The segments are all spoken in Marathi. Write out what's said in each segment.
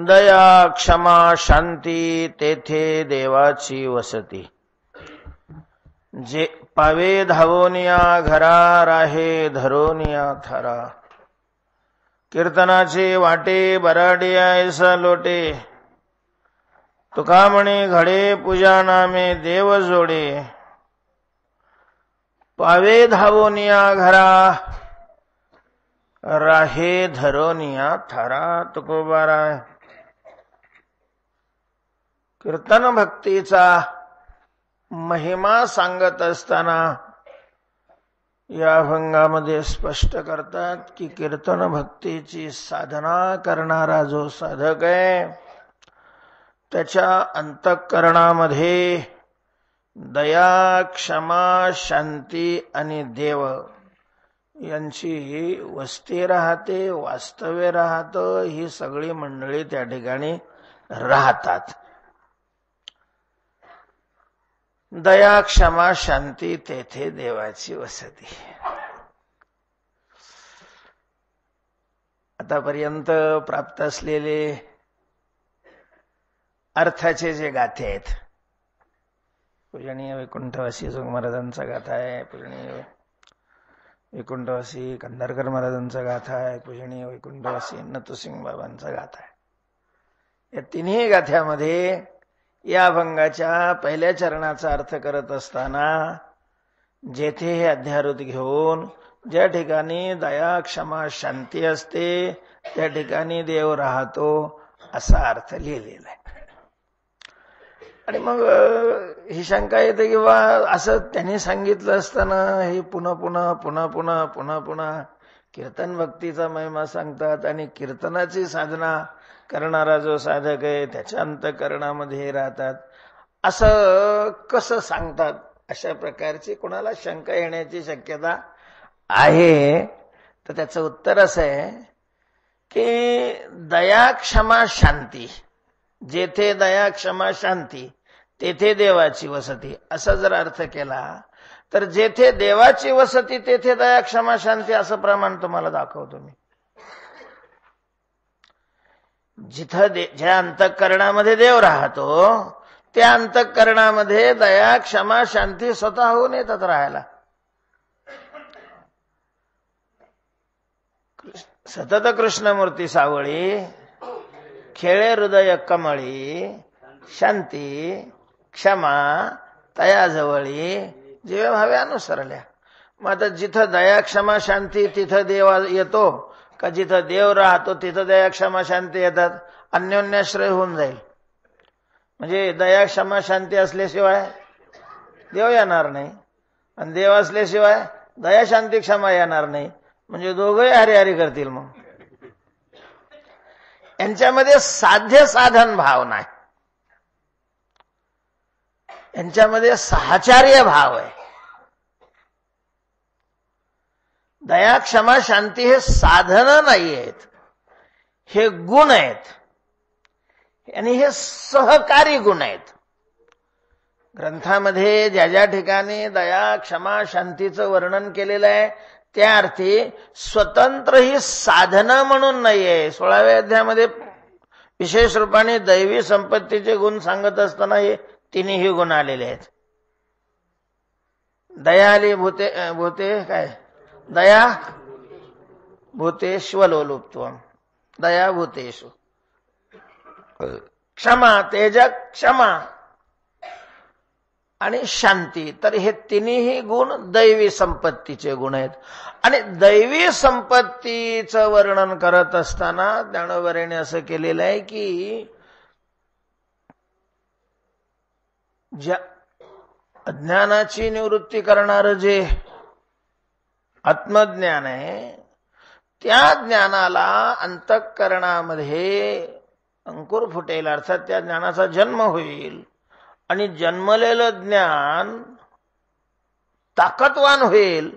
दया क्षमा शांती तेथे देवाची वसती. जे पावे धावोनिया घरा राहे धरोनिया थारा. कीर्तनाचे वाटे बराडे ऐसा लोटे. तुका म्हणे घडे पूजा नामे देव जोडे. पावे धावोनिया घरा राहे धरोनिया थारा. तुकोबारा. कीर्तन भक्तीचा महिमा सांगत असताना या अभंगामध्ये स्पष्ट करतात की कीर्तन भक्तीची साधना करणारा जो साधक आहे त्याच्या अंतःकरणामध्ये दया क्षमा शांती आणि देव यांची वस्ती राहते, वास्तव्य राहतं. ही सगळी मंडळी त्या ठिकाणी राहतात. दया क्षमा शांती तेथे देवाची वसती. आतापर्यंत प्राप्त असलेले अर्थाचे जे गाथे आहेत, पूजनीय वैकुंठवासी जोग महाराजांचा गाथा आहे, पूजनीय वैकुंठवासी कंधारकर महाराजांचा गाथा आहे, पूजनीय वैकुंठवासी नथुसिंग बाबांचा गाथा आहे. या तिन्ही गाथ्यामध्ये या अभंगाच्या पहिल्या चरणाचा अर्थ करत असताना जेथे हे अध्यारोत घेऊन ज्या ठिकाणी दया क्षमा शांती असते त्या ठिकाणी देव राहतो असा अर्थ लिहिलेला आहे. आणि मग ही शंका येते की बा असं त्यांनी सांगितलं असताना हे पुन्हा पुन्हा पुन्हा पुन्हा पुन्हा पुन्हा कीर्तन भक्तीचा महिमा सांगतात आणि कीर्तनाची साधना करणारा जो साधक आहे त्याच्या अंतःकरणामध्ये राहतात असं कसं सांगतात. अशा प्रकारची कोणाला शंका येण्याची शक्यता आहे. तर त्याचं उत्तर असं आहे की दया क्षमा शांती, जेथे दया क्षमा शांती तेथे देवाची वसती असा जर अर्थ केला तर जेथे देवाची वसती तेथे दया क्षमा शांती असं प्रमाण तुम्हाला दाखवतो मी. जिथं ज्या अंतःकरणामध्ये देव राहतो त्या अंतःकरणामध्ये दया क्षमा शांती स्वतःहून येतात राहायला. सतत कृष्णमूर्ती सावळी खेळे हृदय कमळी. शांती क्षमा तयाजवळी जीवे भावे अनुसरल्या. मग आता जिथं दया क्षमा शांती तिथं देव येतो का जिथं देव राहतो तिथं दया क्षमा शांती येतात. अन्योन्याश्रय होऊन जाईल. म्हणजे दया क्षमा शांती असल्याशिवाय देव येणार नाही आणि देव असल्याशिवाय दया शांती क्षमा येणार नाही. म्हणजे दोघंही हरिहरी करतील. मग यांच्यामध्ये साध्य साधन भाव नाही, यांच्यामध्ये साहचर्य भाव आहे. दया क्षमा शांती हे साधनं नाही आहेत, हे गुण आहेत आणि हे सहकारी गुण आहेत. ग्रंथामध्ये ज्या ज्या ठिकाणी दया क्षमा शांतीचं वर्णन केलेलं आहे त्या अर्थी स्वतंत्र ही साधनं म्हणून नाहीये. 16व्या अध्यायामध्ये विशेष रूपाने दैवी संपत्तीचे गुण सांगत असताना हे तिन्ही गुण आलेले आहेत. दयाली भूते काय दया भूतेष्वलोलुप्त्वम दया भूतेषु. क्षमा तेज क्षमा आणि शांती, तर हे तिन्ही गुण दैवी संपत्तीचे गुण आहेत. आणि दैवी संपत्तीचं वर्णन करत असताना ज्ञानोबरेने असं केलेलं आहे की ज्या अज्ञानाची निवृत्ती करणारं जे आत्मज्ञान आहे त्या ज्ञानाला अंतःकरणामध्ये अंकुर फुटेल, अर्थात त्या ज्ञानाचा जन्म होईल आणि जन्मलेलं ज्ञान ताकदवान होईल.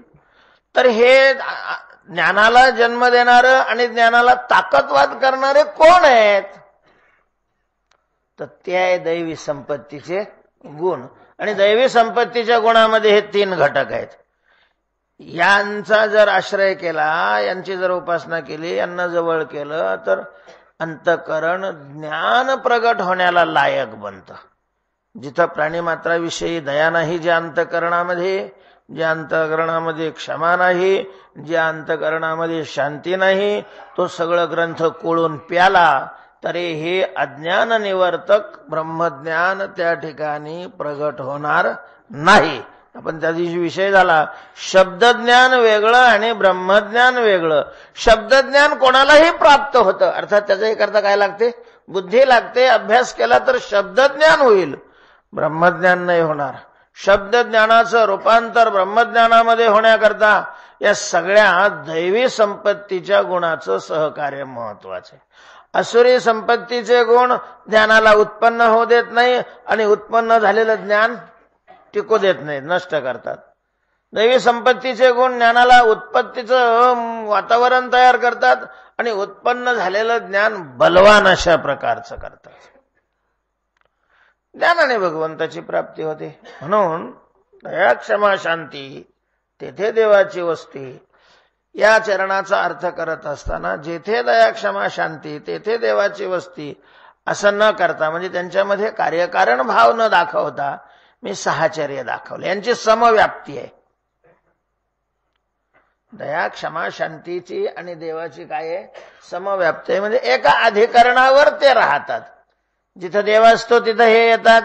तर हे ज्ञानाला जन्म देणारं आणि ज्ञानाला ताकदवान करणारे कोण आहेत? तर ते आहे दैवी संपत्तीचे गुण. आणि दैवी संपत्तीच्या गुणामध्ये हे 3 घटक आहेत. यांचा जर आश्रय केला, यांची जर उपासना केली, यांना जवळ केलं तर अंतःकरण ज्ञान प्रगट होण्याला लायक बनतं. जिथं प्राणीमात्राविषयी दया नाही, ज्या अंतःकरणामध्ये, ज्या अंतःकरणामध्ये क्षमा नाही, ज्या अंतःकरणामध्ये शांती नाही, तो सगळं ग्रंथ कोळून प्याला तरी हे अज्ञान निवर्तक ब्रह्मज्ञान त्या ठिकाणी प्रगट होणार नाही. आपण त्या दिवशी विषय झाला, शब्दज्ञान वेगळं आणि ब्रह्मज्ञान वेगळं. शब्दज्ञान कोणालाही प्राप्त होतं, अर्थात त्याच्याही करता काय लागते, बुद्धी लागते. अभ्यास केला तर शब्दज्ञान होईल, ब्रह्मज्ञान नाही होणार. शब्दज्ञानाचं रूपांतर ब्रह्मज्ञानामध्ये होण्याकरता या सगळ्या दैवी संपत्तीच्या गुणाचं सहकार्य महत्वाचं आहे. असुरी संपत्तीचे गुण ज्ञानाला उत्पन्न होऊ देत नाही आणि उत्पन्न झालेलं ज्ञान टिकू देत नाही, नष्ट करतात. दैवी संपत्तीचे गुण ज्ञानाला उत्पत्तीचं वातावरण तयार करतात आणि उत्पन्न झालेलं ज्ञान बलवान अशा प्रकारचं करतात. ज्ञानाने भगवंताची प्राप्ती होते. म्हणून दया क्षमा शांती तेथे देवाची वस्ती या चरणाचा अर्थ करत असताना जेथे दया क्षमा शांती तेथे देवाची वस्ती असं न करता, म्हणजे त्यांच्यामध्ये कार्यकारण भाव न दाखवता मी साहचर्य दाखवले, यांची समव्याप्ती आहे. दया क्षमा शांतीची आणि देवाची काय आहे, समव्याप्ती आहे. म्हणजे एका अधिकरणावर ते राहतात. जिथं देव असतो तिथं हे येतात,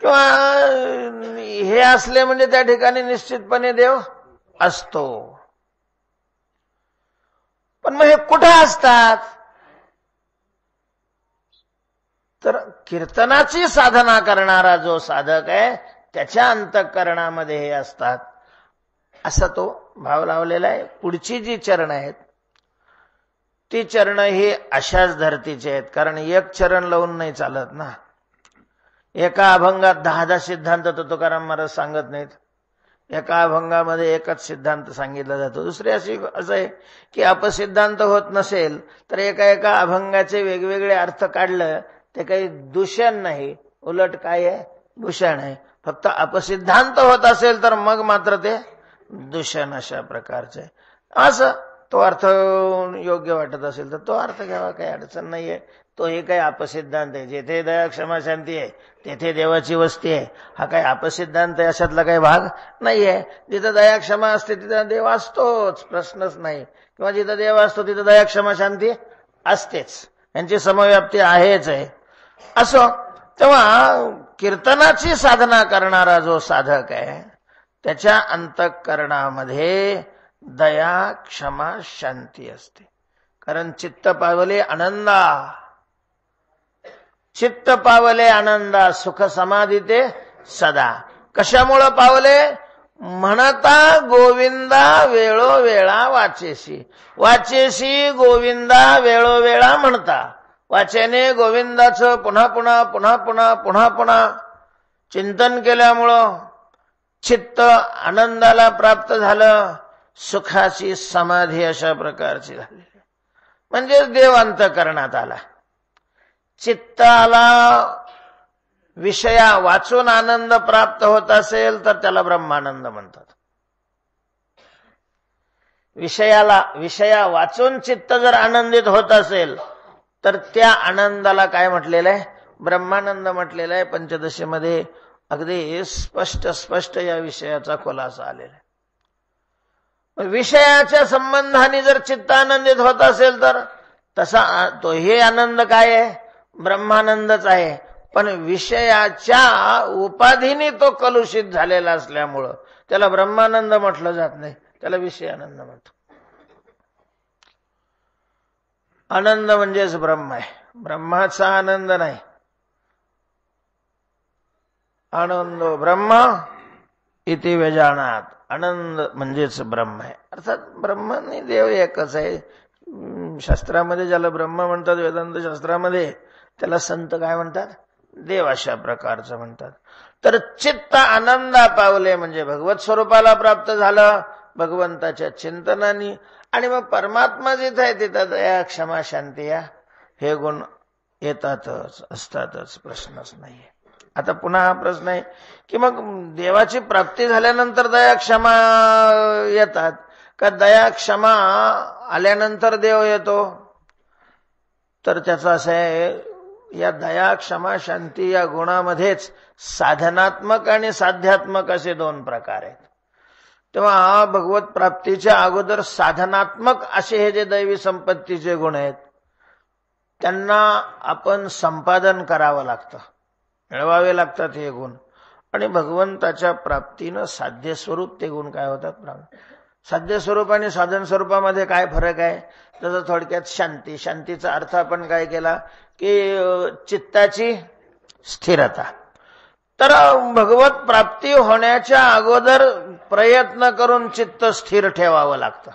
किंवा हे असले म्हणजे त्या ठिकाणी निश्चितपणे देव असतो. पण मग हे कुठं असतात, तर कीर्तनाची साधना करणारा जो साधक आहे त्याच्या अंतःकरणामध्ये हे असतात, असा तो भाव लावलेला आहे. पुढची जी चरण आहेत ती चरण ही अशाच धर्तीचे आहेत, कारण एक चरण लावून नाही चालत ना. एका अभंगात 10 सिद्धांत तुकाराम महाराज सांगत नाहीत. एका अभंगामध्ये एकच सिद्धांत सांगितला जातो. दुसरे असं आहे की अपसिद्धांत होत नसेल तर एका अभंगाचे वेगवेगळे अर्थ काढलं ते काही दूषण नाही, उलट काय आहे, भूषण आहे. फक्त अपसिद्धांत होत असेल तर मग मात्र ते दूषण अशा प्रकारचे. असं तो अर्थ योग्य वाटत असेल तर तो अर्थ घ्यावा, काही अडचण नाहीये. तो हे काही अपसिद्धांत आहे. जेथे दया क्षमा शांती आहे तेथे देवाची वस्ती आहे, हा काही अपसिद्धांत आहे अशातला काही भाग नाहीये. जिथं दया क्षमा असते तिथं देव असतोच, प्रश्नच नाही. किंवा जिथं देव असतो तिथं दया क्षमा शांती असतेच, यांची समव्याप्ती आहेच आहे. असं तेव्हा कीर्तनाची साधना करणारा जो साधक आहे त्याच्या अंतःकरणामध्ये दया क्षमा शांती असते. कारण चित्त पावले आनंदा, चित्त पावले आनंदा, सुख समाधी ते सदा. कशामुळं पावले, म्हणता गोविंदा वेळोवेळा वाचेसी. वाचेसी गोविंदा वेळोवेळा म्हणता. वाचेने गोविंदाचं पुन्हा पुन्हा पुन्हा पुन्हा पुन्हा पुन्हा चिंतन केल्यामुळं चित्त आनंदाला प्राप्त झालं, सुखाची समाधी अशा प्रकारची झाली. म्हणजे देव अंतःकरणात आला. चित्ताला विषया वाचून आनंद प्राप्त होत असेल तर त्याला ब्रह्मानंद म्हणतात. विषया वाचून चित्त जर आनंदित होत असेल तर त्या आनंदाला काय म्हटलेलं आहे, ब्रह्मानंद म्हटलेला आहे. पंचदशीमध्ये अगदी स्पष्ट या विषयाचा खुलासा आलेला आहे. विषयाच्या संबंधाने जर चित्त आनंदित होत असेल तर तसा तो हे आनंद काय आहे, ब्रह्मानंदच आहे. पण विषयाच्या उपाधीने तो कलुषित झालेला असल्यामुळं त्याला ब्रह्मानंद म्हटलं जात नाही, त्याला विषयानंद म्हणतो. आनंद म्हणजेच ब्रह्म आहे, ब्रह्माचा आनंद नाही. आनंदो ब्रह्म इति व्यजानात, आनंद म्हणजेच ब्रह्म आहे. अर्थात ब्रह्म आणि देव एकच आहे. शास्त्रामध्ये ज्याला ब्रह्म म्हणतात, वेदांत शास्त्रामध्ये त्याला संत काय म्हणतात, देव अशा प्रकारचं म्हणतात. तर चित्त आनंदा पावले म्हणजे भगवत स्वरूपाला प्राप्त झालं भगवंताच्या चिंतनाने. आणि मग परमात्मा जिथं आहे तिथं दया क्षमा शांती या हे गुण येतातच, असतातच, प्रश्नच नाहीये. आता पुन्हा हा प्रश्न आहे की मग देवाची प्राप्ती झाल्यानंतर दया क्षमा येतात का दया क्षमा आल्यानंतर देव येतो? तर त्याचं असं आहे, या दया क्षमा शांती या गुणामध्येच साधनात्मक आणि साध्यात्मक असे दोन प्रकार आहेत. तेव्हा भगवत प्राप्तीच्या अगोदर साधनात्मक असे हे जे दैवी संपत्तीचे गुण आहेत त्यांना आपण संपादन करावं लागतं, मिळवावे लागतात हे गुण. आणि भगवंताच्या प्राप्तीनं साध्य स्वरूप ते गुण काय होतात. साध्य स्वरूप आणि साधन स्वरूपामध्ये काय फरक आहे. जसं थोडक्यात शांती, शांतीचा अर्थ आपण काय केला की चित्ताची स्थिरता. तर भगवत प्राप्ती होण्याच्या अगोदर प्रयत्न करून चित्त स्थिर ठेवावं लागतं.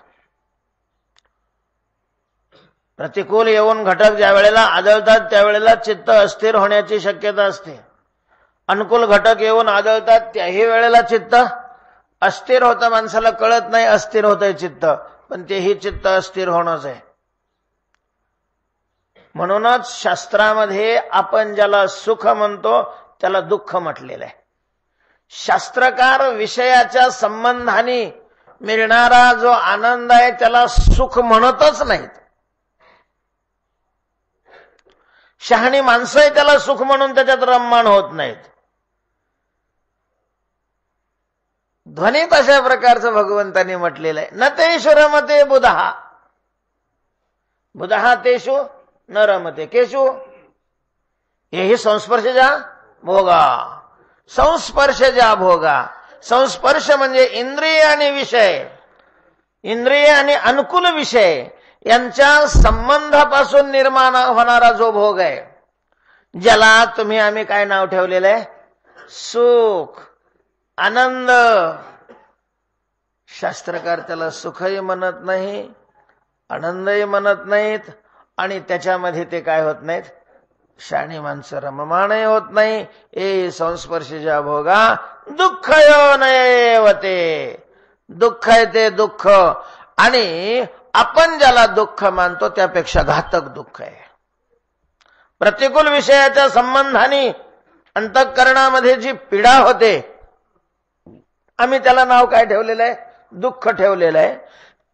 प्रतिकूल येऊन घटक ज्या वेळेला आदळतात त्यावेळेला चित्त अस्थिर होण्याची शक्यता असते. अनुकूल घटक येऊन आदळतात त्याही वेळेला चित्त अस्थिर होतं. माणसाला कळत नाही अस्थिर होतंय चित्त, पण तेही चित्त अस्थिर होणंच आहे. म्हणूनच शास्त्रामध्ये आपण ज्याला सुख म्हणतो त्याला दुःख म्हटलेलं आहे. शास्त्रकार विषयाच्या संबंधाने मिळणारा जो आनंद आहे त्याला सुख म्हणतच नाहीत. शहाणी माणसंही त्याला सुख म्हणून त्याच्यात रममाण होत नाहीत. ध्वनीत अशा प्रकारचं भगवंतांनी म्हटलेलं आहे, न तेषु रमते बुधहा. बुधहा तेषु न रमते केषु. हेही संस्पर्शजा भोगा. संस्पर्शजा भोगा. संस्पर्श म्हणजे इंद्रिय आणि विषय, इंद्रिय आणि अनुकूल विषय यांच्या संबंधापासून निर्माण होणारा जो भोग आहे, ज्याला तुम्ही आम्ही काय नाव ठेवलेलं आहे, सुख, आनंद. शास्त्रकार त्याला सुखही म्हणत नाही, आनंदही म्हणत नाहीत, आणि त्याच्यामध्ये ते काय होत नाहीत, शाणी माणसं रममाणही होत नाही. ए संस्पर्शजा भोगा दुःखयो नयेवते. दुःख आहे ते दुःख, आणि आपण ज्याला दुःख मानतो त्यापेक्षा घातक दुःख आहे. प्रतिकूल विषयाच्या संबंधाने अंतःकरणामध्ये जी पीडा होते, आम्ही त्याला नाव काय ठेवलेलं आहे, दुःख ठेवलेलं आहे.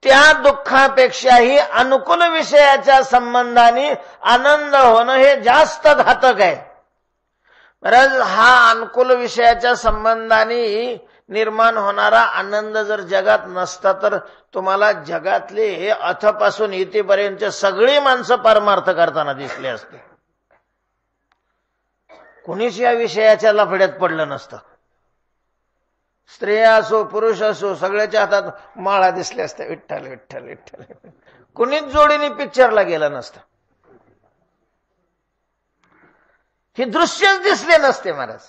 त्या दुःखापेक्षाही अनुकूल विषयाच्या संबंधाने आनंद होणं हे जास्त घातक आहे. बरं, हा अनुकूल विषयाच्या संबंधाने निर्माण होणारा आनंद जर जगात नसता तर तुम्हाला जगातले अथपासून इथेपर्यंत सगळी माणसं परमार्थ करताना दिसले असते. कुणीच या विषयाच्या लफड्यात पडलं नसतं. स्त्रिया असो पुरुष असो सगळ्याच्या हातात माळा दिसल्या असत्या, विठ्ठल विठ्ठल विठ्ठल. कुणीच जोडीने पिक्चरला गेलं नसतं. हे दृश्यच दिसले नसते महाराज.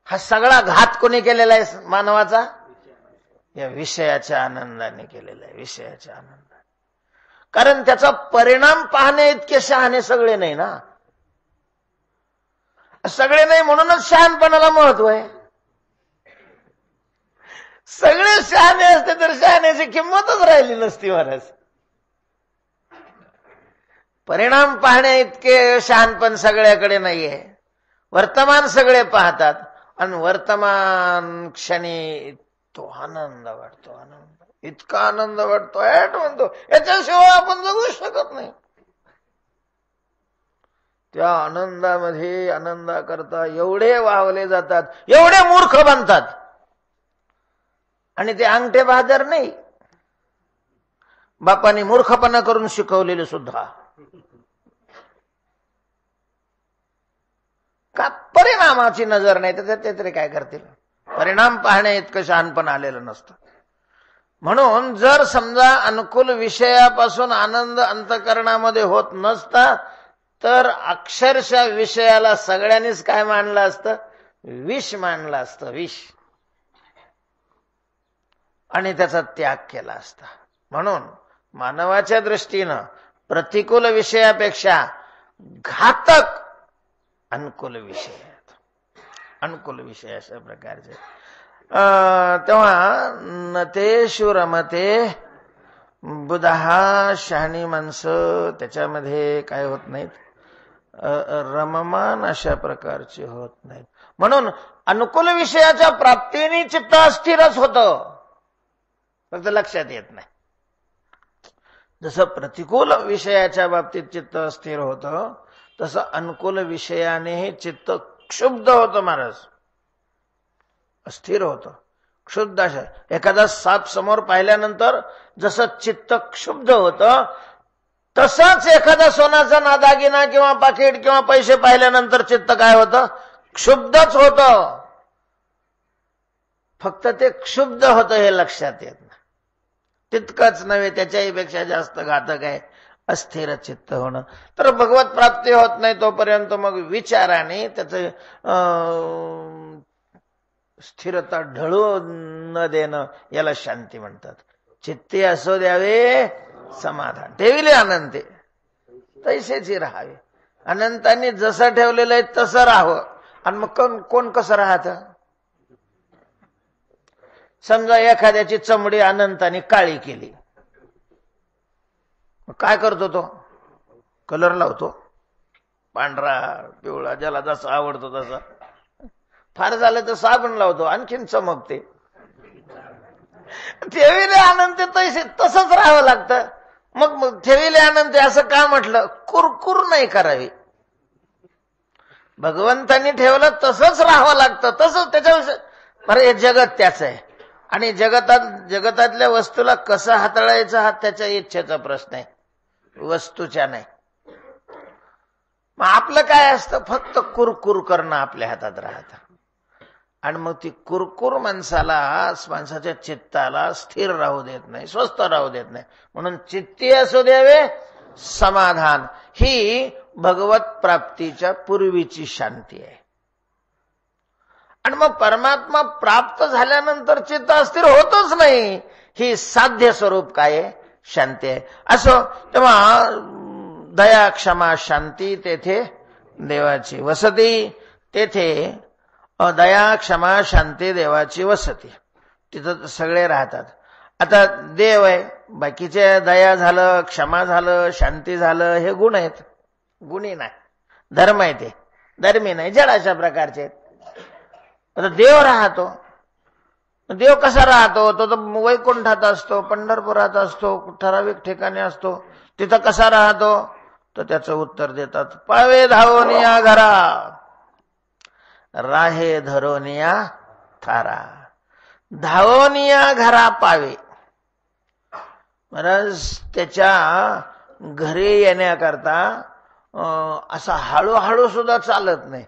हा सगळा घात कोणी केलेला आहे मानवाचा, या विषयाच्या आनंदाने केलेला आहे, विषयाच्या आनंदाने. कारण त्याचा परिणाम पाहणे इतके शहाणे सगळे नाही ना, सगळे नाही. म्हणूनच शहाणपणाला महत्व आहे. सगळे शहाणे असते तर शहाण्याची किंमतच राहिली नसती महाराज. परिणाम पाहणे इतके शहाणपण सगळ्याकडे नाहीये. वर्तमान सगळे पाहतात आणि वर्तमान क्षणी तो आनंद वाटतो, आनंद, इतका आनंद वाटतो, म्हणतो याच्याशिवाय आपण जगू शकत नाही. त्या आनंदामध्ये आनंदाकरता एवढे वाहवले जातात, एवढे मूर्ख बनतात. आणि ते अंगठे बहादर नाही, बापाने मूर्खपणा करून शिकवलेले सुद्धा. का परिणामाची नजर नाही तर ते तरी काय करतील. परिणाम पाहणे इतकं शहाणपण आलेलं नसतं. म्हणून जर समजा अनुकूल विषयापासून आनंद अंतःकरणामध्ये होत नसता तर अक्षरशः विषयाला सगळ्यांनीच काय मानलं असतं, विष मानलं असतं, विष, आणि त्याचा त्याग केला असता. म्हणून मानवाच्या दृष्टीनं प्रतिकूल विषयापेक्षा घातक अनुकूल विषय आहेत, अनुकूल विषय अशा प्रकारचे. तेव्हा न तेषु रमते बुधहा. शहाणी माणसं त्याच्यामध्ये काय होत नाहीत, रममान अशा प्रकारचे होत नाहीत. म्हणून अनुकूल विषयाच्या प्राप्तीने चित्त अस्थिरच होतं, फक्त लक्षात येत नाही. जसं प्रतिकूल विषयाच्या बाबतीत चित्त स्थिर होतं, तसं अनुकूल विषयानेही चित्त क्षुब्ध होतं महाराज, अस्थिर होतं, क्षुब्ध. एखादा साप समोर पाहिल्यानंतर जसं चित्त क्षुब्ध होतं, तसाच एखादा सोन्याचा नादागिना किंवा पाकिट किंवा पैसे पाहिल्यानंतर चित्त काय होतं? क्षुब्धच होतं. फक्त ते क्षुब्ध होतं हे लक्षात येत नाही. तितकंच नव्हे, त्याच्याही पेक्षा जास्त घातक आहे अस्थिर चित्त होणं. तर भगवत प्राप्ती होत नाही तोपर्यंत मग विचाराने त्याचं स्थिरता ढळू न देणं याला शांती म्हणतात. चित्ते असो द्यावे समाधान, ठेविले अनंते तैसेची राहावे. अनंतांनी जसं ठेवलेलं आहे तसं राहावं. आणि मग कोण कसं राहतं? समजा एखाद्याची चमडी अनंताने काळी केली, काय करतो तो? कलर लावतो, पांढरा पिवळा ज्याला जसा आवडतो तसा. फार झालं तर साबण लावतो, आणखीन चमकते. ठेविले अनंत तसंच राहावं लागतं. मग ठेविले अनंत असं का म्हटलं? कुरकुर नाही करावी. भगवंतांनी ठेवलं तसंच राहावं लागतं, तसंच त्याच्याविषयी. बरं, हे जगत त्याचं आहे आणि जगतातल्या वस्तूला कसं हाताळायचं हा त्याच्या इच्छेचा प्रश्न आहे, वस्तूच्या नाही. मग आपलं काय असतं? फक्त कुरकुर करणं आपल्या हातात राहतं. आणि मग ती कुरकुर माणसाच्या चित्ताला स्थिर राहू देत नाही, स्वस्थ राहू देत नाही. म्हणून चित्ती असू द्यावे समाधान, ही भगवत प्राप्तीच्या पूर्वीची शांती आहे. आणि मग परमात्मा प्राप्त झाल्यानंतर चित्त अस्थिर होतच नाही, ही साध्य स्वरूप काय आहे? शांती आहे. असो तेव्हा दया क्षमा शांती तेथे देवाची वसती. तेथे दया क्षमा शांती देवाची वसती, तिथं सगळे राहतात. आता देव आहे, बाकीचे दया झालं, क्षमा झालं, शांती झालं, हे गुण आहेत. गुणी नाही, धर्म आहे, ते धर्मी नाही, जड अशा प्रकारचे आहेत. आता देव राहतो. देव कसा राहतो? तो तर वैकुंठात असतो, पंढरपुरात असतो, ठराविक ठिकाणी असतो. तिथं कसा राहतो? तर त्याचं उत्तर देतात, पावे धावोनिया घरा, राहे धरोनिया थारा. धावोनिया घरा पावे, महाराज त्याच्या घरी येण्याकरता असा हळूहळू सुद्धा चालत नाही.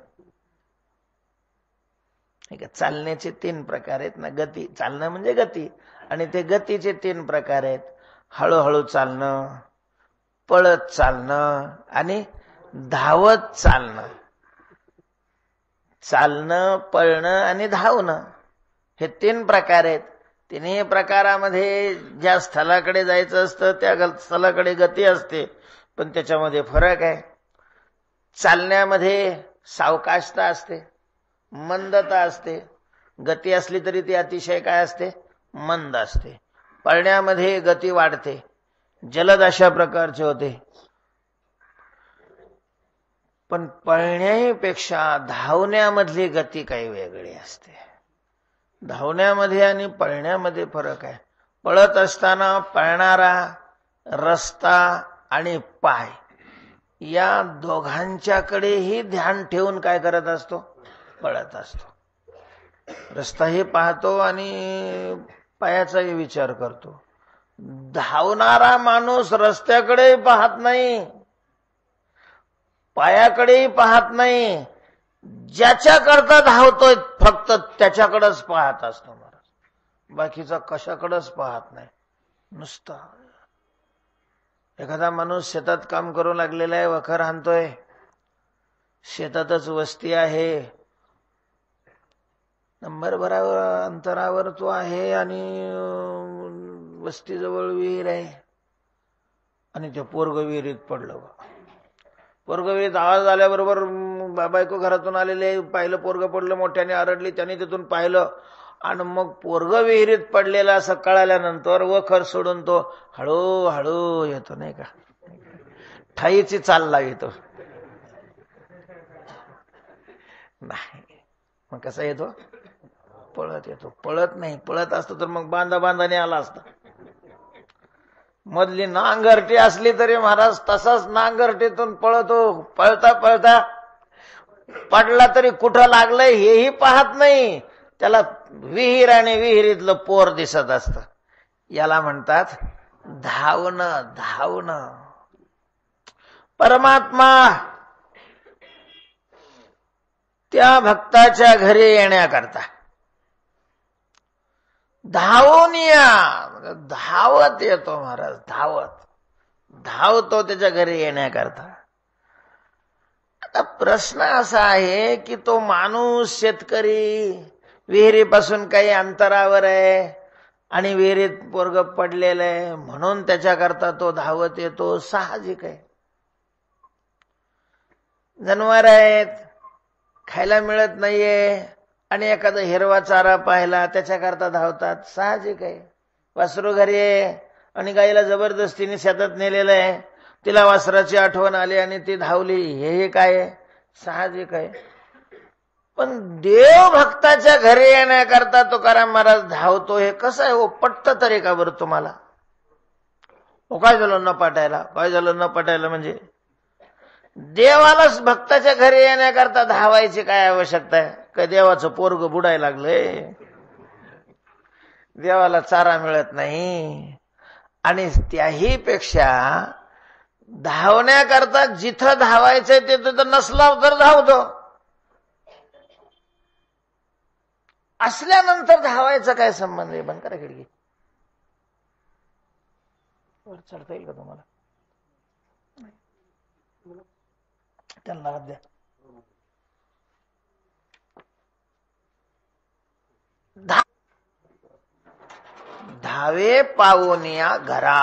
चालण्याचे 3 प्रकार आहेत ना. गती, चालणं म्हणजे गती, आणि ते गतीचे 3 प्रकार आहेत. हळूहळू चालणं, पळत चालणं आणि धावत चालणं. चालणं, पळणं आणि धावणं हे 3 प्रकार आहेत. 3ही प्रकारामध्ये ज्या स्थलाकडे जायचं असतं त्या स्थलाकडे गती असते, पण त्याच्यामध्ये फरक आहे. चालण्यामध्ये सावकाशता असते, मंदता असते. गती असली तरी ती अतिशय काय असते? मंद असते. पळण्यामध्ये गती वाढते, जलद अशा प्रकारचे होते. पण पळण्यापेक्षा धावण्यामधली गती काही वेगळी असते. धावण्यामध्ये आणि पळण्यामध्ये फरक आहे. पळत असताना पळणारा रस्ता आणि पाय या दोघांच्याकडेही ध्यान ठेवून काय करत असतो? पळत असतो. रस्ताही पाहतो आणि पायाचाही विचार करतो. धावणारा माणूस रस्त्याकडेही पाहत नाही, पायाकडेही पाहत नाही. ज्याच्याकरता धावतोय फक्त त्याच्याकडेच पाहत असतो महाराज, बाकीचा कशाकडेच पाहत नाही. नुसता एखादा माणूस शेतात काम करू लागलेला आहे, वखर हाणतोय, शेतातच वस्ती आहे, नंबरभरावर अंतरावर तो आहे आणि वस्तीजवळ विहीर आहे, आणि ते पोरग विहिरीत पडलं. पोरग विहिरीत आवाज आल्याबरोबर बायको घरातून आलेले, पाहिलं पोरग पडलं, मोठ्याने आरडली. त्यांनी तिथून पाहिलं आणि मग पोरग विहिरीत पडलेला असं कळाल्यानंतर वखर सोडून तो हळूहळू येतो, नाही का, ठाईची चाल लावितो. नाही, मग कसा येतो? पळत येतो. पळत नाही, पळत असतो तर मग बांधाने आला असता. मधली नांगरटी असली तरी महाराज तसाच नांगरटीतून पळतो. पळता पळता पडला तरी कुठं लागलंय हेही पाहत नाही. त्याला विहीर आणि विहिरीतलं पोर दिसत असतं. याला म्हणतात धावणं. धावणं. परमात्मा त्या भक्ताच्या घरी येण्याकरता धावून या. धावत येतो महाराज. धावतो त्याच्या घरी येण्याकरता. आता प्रश्न असा आहे की तो माणूस शेतकरी विहिरीपासून काही अंतरावर आहे आणि विहिरीत पोरग पडलेलं आहे म्हणून त्याच्याकरता तो धावत येतो. साहजिक आहे. जनावर आहेत, खायला मिळत नाहीये आणि एखादा हिरवा चारा पाहिला त्याच्याकरता धावतात. साहजिक आहे. वासरू घरी आहे आणि गाईला जबरदस्तीने शेतात नेलेलं आहे, तिला वासराची आठवण आली आणि ती धावली, हे काय आहे? साहजिक आहे. पण देव भक्ताच्या घरी येण्याकरता तुकाराम महाराज धावतो, हे कसं आहे हो? पटतं तरी का बरं तुम्हाला? काय झालं न पटायला? काय झालं न पटायला म्हणजे देवालाच भक्ताच्या घरी येण्याकरता धावायची काय आवश्यकता आहे? काय देवाचं पोरग बुडायला लागलंय? देवाला चारा मिळत नाही. आणि त्याही पेक्षा धावण्याकरता जिथं धावायचंय तिथं नसला तर धावतो. असल्यानंतर धावायचा काय संबंध आहे? बंद करा खिडकी. वर चढता येईल का तुम्हाला? त्यांना हात द्या. धावे पावनिया घरा.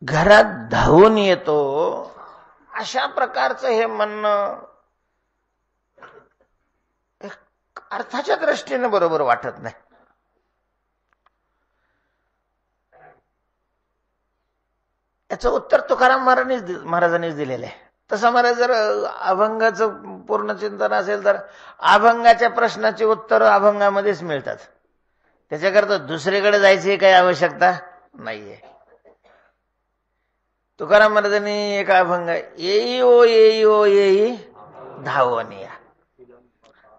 घरात धावून येतो अशा प्रकारचं हे म्हणणं अर्थाच्या दृष्टीने बरोबर वाटत नाही. याचं उत्तर तुकाराम महाराजांनीच दिलेलं आहे. तसं मला जर अभंगाचं पूर्ण चिंतन असेल तर अभंगाच्या प्रश्नाची उत्तर अभंगामध्येच मिळतात. त्याच्याकरता दुसरीकडे जायची काही आवश्यकता नाहीये. तुकाराम महाराजांनी एक अभंग येई ओ येई ओ येई धावनिया.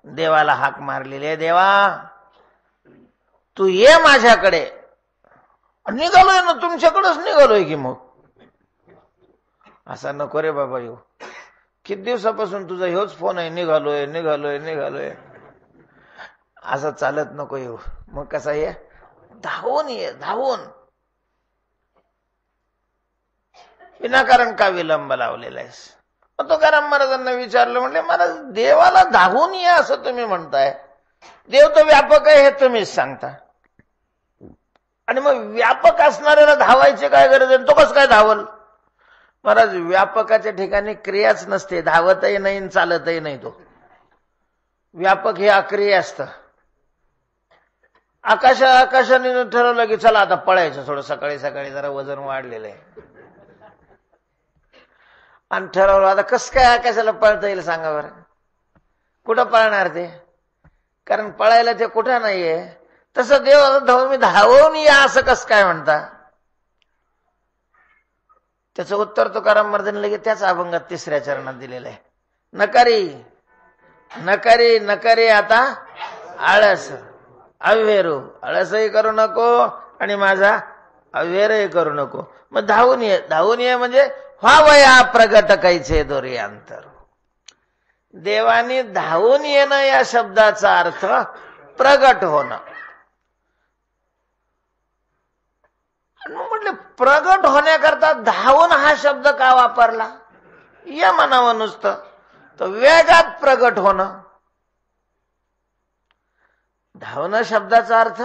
देवाला हाक मारलेली आहे, देवा तू ये माझ्याकडे. निघालोय ना, तुमच्याकडेच निघालोय की मग. असा नको रे बाबा येऊ. किती दिवसापासून तुझा ह्योच फोन आहे, निघालोय निघालोय निघालोय. असं चालत नको येऊ. मग कसा ये? धावून ये. धावून. विनाकारण का विलंब लावलेला आहेस? मग तुकाराम महाराजांना विचारलं, म्हणले महाराज देवाला धावून ये असं तुम्ही म्हणताय, देव तो व्यापक आहे हे तुम्हीच सांगता, आणि मग व्यापक असणाऱ्याला धावायची काय गरज आहे? तो कसं काय धावल? महाराज व्यापकाच्या ठिकाणी क्रियाच नसते, धावतही नाही चालतही नाही. तो व्यापक हे अक्रिय असतं. आकाशाने ठरवलं की चला आता पळायचं, थोडं सकाळी सकाळी जरा वजन वाढलेलं आहे आणि ठरवलं आता कसं काय आकाशाला पळता येईल सांगा बरं? कुठं पळणार ते? कारण पळायला ते कुठं नाहीये. तसं देव धावून मी धावून या असं कसं काय म्हणता? त्याचं उत्तर तुकाराम महाराजांनी लगेच त्याच अभंगात 3ऱ्या चरणात दिलेलं आहे. नकारी नकारी नकारी आता आळस अव्हेरू. आळसही करू नको आणि माझा अव्हेरही करू नको. मग धावून ये. धावून ये म्हणजे व्हावया प्रगट कैचे दोरी अंतर. देवानी धावून येणं या शब्दाचा अर्थ प्रगट होणं. म्हटलं प्रगट होण्याकरता धावून हा शब्द का वापरला? या म्हणावं नुसतं तर वेगात प्रगट होणं. धावणं शब्दाचा अर्थ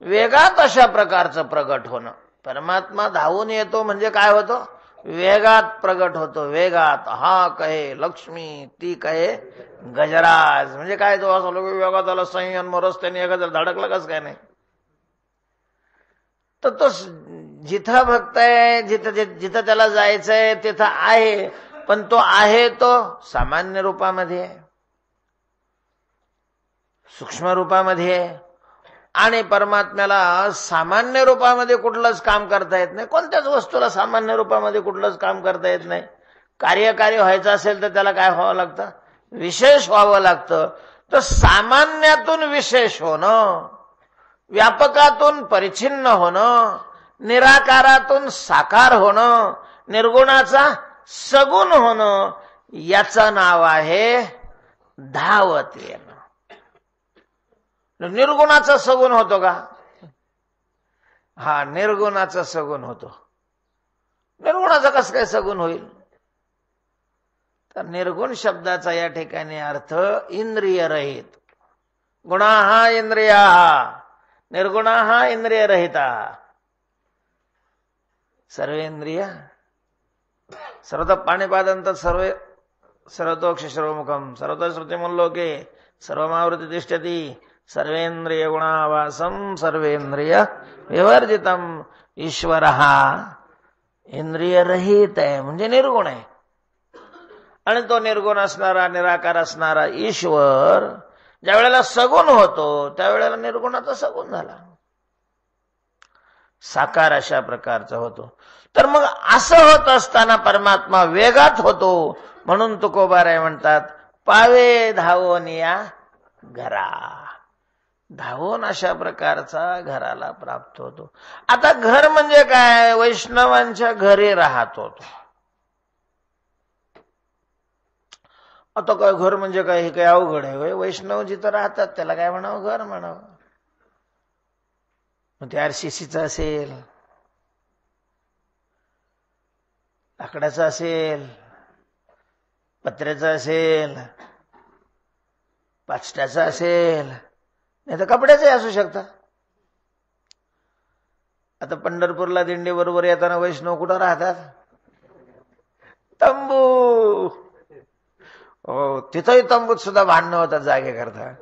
वेगात अशा प्रकारचं प्रगट होणं. परमात्मा धावून येतो म्हणजे काय होतो? वेगात प्रगट होतो. वेगात. हा कहे लक्ष्मी, ती कहे गजराज. म्हणजे काय तो असं वेगात आला संयन मग रस्त्याने एखाद्या धडकला कसं काय नाही? तर तो जिथं भक्त आहे, जिथं त्याला जायचंय तिथं आहे, पण तो आहे तो सामान्य रूपामध्ये आहे. सूक्ष्म रूपामध्ये आणि परमात्म्याला सामान्य रूपामध्ये कुठलंच काम करता येत नाही. कोणत्याच वस्तूला सामान्य रूपामध्ये कुठलंच काम करता येत नाही. कार्य व्हायचं असेल तर त्याला काय व्हावं लागतं? विशेष व्हावं लागतं. तर सामान्यातून विशेष होणं, व्यापकातून परिच्छिन्न होणं, निराकारातून साकार होणं, निर्गुणाचा सगुण होणं, याचं नाव आहे धावत येणं. निर्गुणाचा सगुण होतो का? हा, निर्गुणाचा सगुण होतो. निर्गुणाचा कसं काय सगुण होईल? तर निर्गुण शब्दाचा या ठिकाणी अर्थ इंद्रिय रहित. गुणाः इंद्रियाः, निर्गुणाः इंद्रिय रहिता. सर्वेंद्रिय सर्वतः पाणिपादंत सर्वतोक्ष सर्वमुखम सर्वतः श्रुतिमुल्लोके सर्वमावृती तिष्ठति सर्वेंद्रिय गुणावासम सर्वेंद्रिय विवर्जितम. ईश्वर हा इंद्रिय रहित आहे, म्हणजे निर्गुण आहे. आणि तो निर्गुण असणारा, निराकार असणारा ईश्वर ज्या वेळेला सगुण होतो त्यावेळेला निर्गुणाचा सगुण झाला, साकार अशा प्रकारचा होतो. तर मग असं होत असताना परमात्मा वेगात होतो. म्हणून तुकोबाराय म्हणतात, पावे धावून या घरा. धावून अशा प्रकारचा घराला प्राप्त होतो. आता घर म्हणजे काय? वैष्णवांच्या घरी राहत होतो. आता काय घर म्हणजे काय? हे काय अवघड आहे? वैष्णव जिथं राहतात त्याला काय म्हणावं? घर म्हणावं. मग ते आरसीसीचं असेल, लाकडाचं असेल, पत्र्याचं असेल, पाचट्याचं असेल, नाही तर कपड्याचंही असू शकतं. आता पंढरपूरला दिंडी बरोबर येताना वैष्णव कुठं राहतात? तंबू. हो, तिथंही तंबूत सुद्धा भांडणं होतात जागे करता.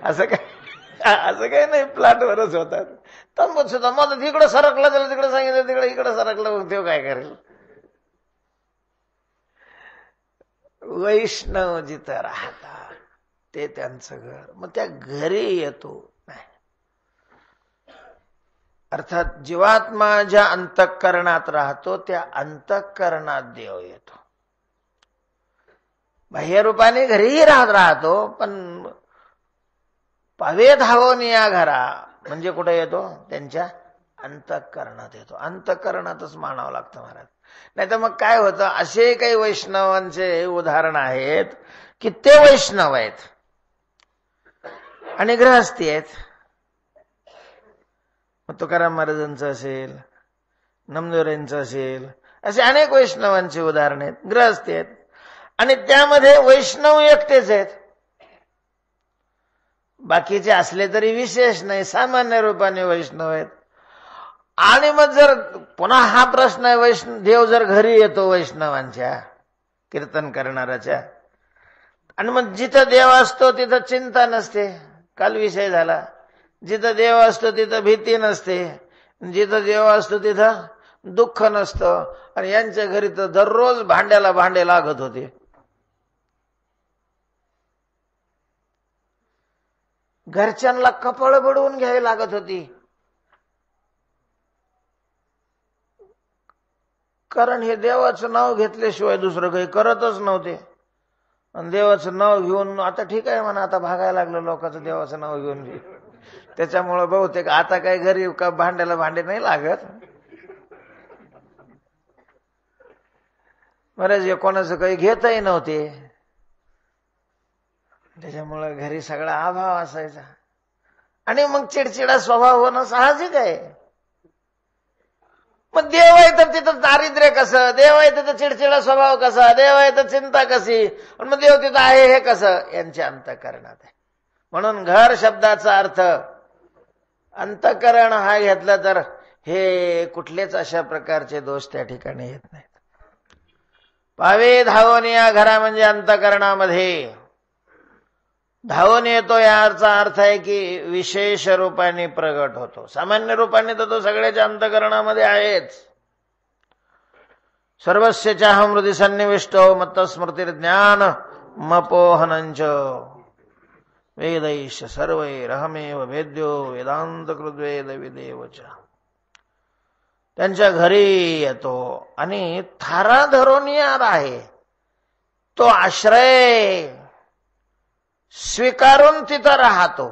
असं काही नाही, प्लॅटवरच होतात. तंबूत सुद्धा मग तिकडं सरकलं, त्याला तिकडे सांगितलं, तिकडे इकडे सरकलं, मग ते काय करेल? वैष्णव जिथं राहतात ते त्यांचं घर. मग त्या घरी येतो नाही. अर्थात जीवात्मा ज्या अंतःकरणात राहतो त्या अंतःकरणात देव येतो. बाह्य रूपाने घरीही राहतो, पण पावे धावून या घरा म्हणजे कुठे येतो? त्यांच्या अंतःकरणात येतो. अंतःकरणातच मानावं लागतं महाराज. नाही तर मग काय होतं? असे काही वैष्णवांचे उदाहरण आहेत की ते वैष्णव आहेत आणि गृहस्थी आहेत. मग तुकाराम महाराजांचं असेल, नामदेवरायांचं असेल, असे अनेक वैष्णवांची उदाहरण आहेत. गृहस्थी आहेत आणि त्यामध्ये वैष्णव एकटेच आहेत. बाकीचे असले तरी विशेष नाही, सामान्य रूपाने वैष्णव आहेत. आणि मग जर पुन्हा हा प्रश्न आहे, देव जर घरी येतो वैष्णवांच्या, कीर्तन करणाऱ्याच्या, आणि मग जिथं देव असतो तिथं चिंता नसते. काल विषय झाला, जिथं देव असतो तिथं भीती नसते, जिथं देव असतो तिथं दुःख नसतं. आणि यांच्या घरी तर दररोज भांड्याला भांडे लागत होते. घरच्यांना कपाळ बडवून घ्यावी लागत होती, कारण हे देवाचं नाव घेतल्याशिवाय दुसरं काही करतच नव्हते. आणि देवाचं नाव घेऊन आता ठीक आहे म्हणा, आता भागायला लागलं लोकांचं देवाचं नाव घेऊन. त्याच्यामुळं बहुतेक आता काही घरी का भांड्याला भांडे नाही लागत. बरेच कोणाचं काही घेतही नव्हते, त्याच्यामुळं घरी सगळा अभाव असायचा. आणि मग चिडचिडा स्वभाव होणं साहजिक आहे. मग देव आहे तर तिथं दारिद्र्य कसं? देव आहे तिथं चिडचिडा स्वभाव कसा? देव आहे तर चिंता कशी? आणि मग देव तिथं आहे हे कसं? यांच्या अंतःकरणात आहे. म्हणून घर शब्दाचा अर्थ अंतःकरण हा घेतला तर हे कुठलेच अशा प्रकारचे दोष त्या ठिकाणी येत नाहीत. पावे धावून या घरा म्हणजे अंतःकरणामध्ये धावून येतो. याचा अर्थ आहे की विशेष रूपाने प्रगट होतो. सामान्य रूपाने तर तो सगळ्याच्या अंतःकरणामध्ये आहेच. सर्वस्य चाहं हृदि सन्निविष्टो मत्तस्मृतिर्ज्ञान मपोहनंच. वेदैश सर्वैरहमेव वेद्यो वेदांत कृद्वेद विदेवच. त्यांच्या घरी येतो आणि थारा धरून यार आहे तो आश्रय स्वीकारून तिथं राहतो.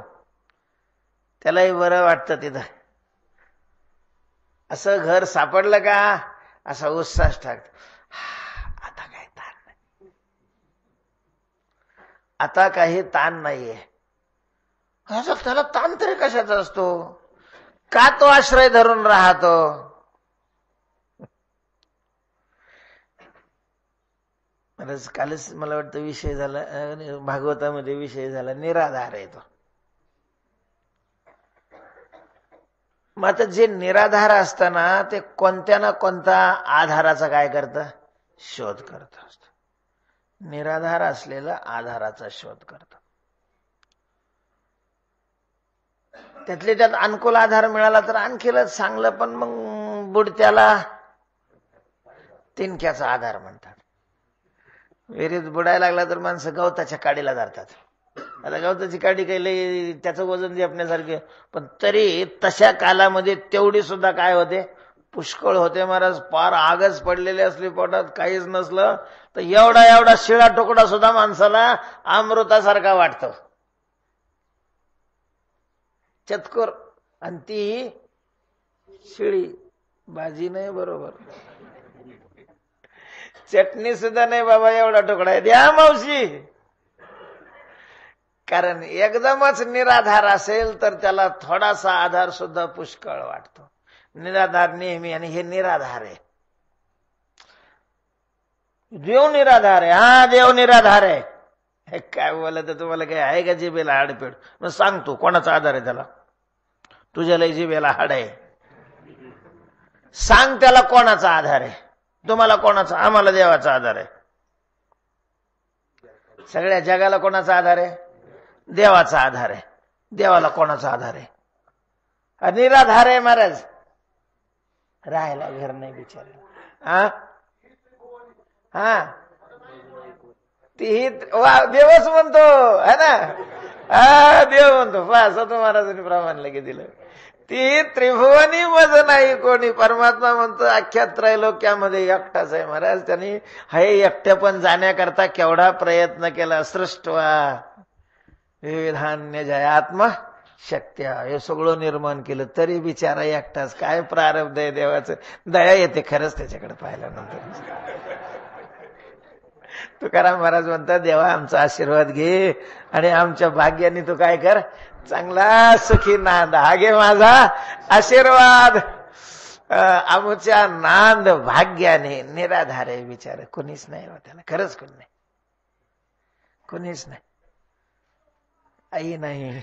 त्यालाही बरं वाटतं तिथं. असं घर सापडलं का असा उत्साह टाकतो. आता काही ताण नाही, आता काही ताण नाहीये. त्याला ताण तरी कशाचा असतो? का तो आश्रय धरून राहतो? कालच मला वाटतं विषय झाला, भागवतामध्ये विषय झाला, निराधार आहे तो. मग आता जे निराधार असताना ते कोणत्या ना कोणत्या आधाराचा काय करतं? शोध करत असत. निराधार असलेला आधाराचा शोध करत. त्यातले त्यात अनुकूल आधार मिळाला तर आणखीनच चांगलं, पण मग बुडत्याला तिनक्याचा आधार म्हणतात. विहिरीत बुडायला लागला तर माणसं गवताच्या काडीला धरतात. आता गवताची काडी काही लई त्याचं वजन झेपण्यासारखे, पण तरी तशा कालामध्ये तेवढी सुद्धा काय होते? पुष्कळ होते महाराज. पार आगच पडलेली असली पोटात, काहीच नसलं तर एवढा एवढा शिळा तुकडा सुद्धा माणसाला अमृतासारखा वाटतो. चतकोर. आणि ती शिळी भाजी नाही, बरोबर चटणी सुद्धा नाही बाबा, एवढा तुकडा आहे, द्या मावशी. कारण एकदमच निराधार असेल तर त्याला थोडासा आधार सुद्धा पुष्कळ वाटतो. निराधार नेहमी, आणि हे निराधार आहे. देव निराधार आहे. हा, देव निराधार आहे. हे काय बोलत तुम्हाला? काय आहे का जिभेला हाडपेड? मग सांग तू, कोणाचा आधार आहे त्याला? तुझ्याला जिभेला हाड आहे, सांग त्याला कोणाचा आधार आहे? तुम्हाला कोणाचा? आम्हाला देवाचा आधार आहे. सगळ्या जगाला कोणाचा आधार आहे? देवाचा आधार आहे. देवाला कोणाचा आधार आहे? निराधार आहे महाराज. राहायला घर नाही बिचारा. हा, ती देवच म्हणतो है ना. हा, देव म्हणतो. बस आता महाराजांनी प्रमाण लगे दिलं. ती त्रिभुवनी मज नाही कोणी. परमात्मा म्हणतो अख्ख्या त्रैलोक्यामध्ये एकटाच आहे महाराज. त्यांनी हे एकट्या पण जाण्याकरता केवढा प्रयत्न केला. सृष्टवा विविधान्य जयात्मा शक्त्या, हे सगळं निर्माण केलं, तरी बिचारा एकटाच. काय प्रारब्ध आहे देवाचं. दया येते खरंच त्याच्याकडे पाहिल्यानंतर. तुकाराम महाराज म्हणतात, देवा आमचा आशीर्वाद घे आणि आमच्या भाग्याने तू काय कर, चांगला सुखी नांद. हा घे माझा आशीर्वाद. आमच्या नांद भाग्याने. निराधार आहे बिचारा, कोणीच नाही हो त्याला. खरंच कोणी नाही, कोणीच नाही. आई नाही,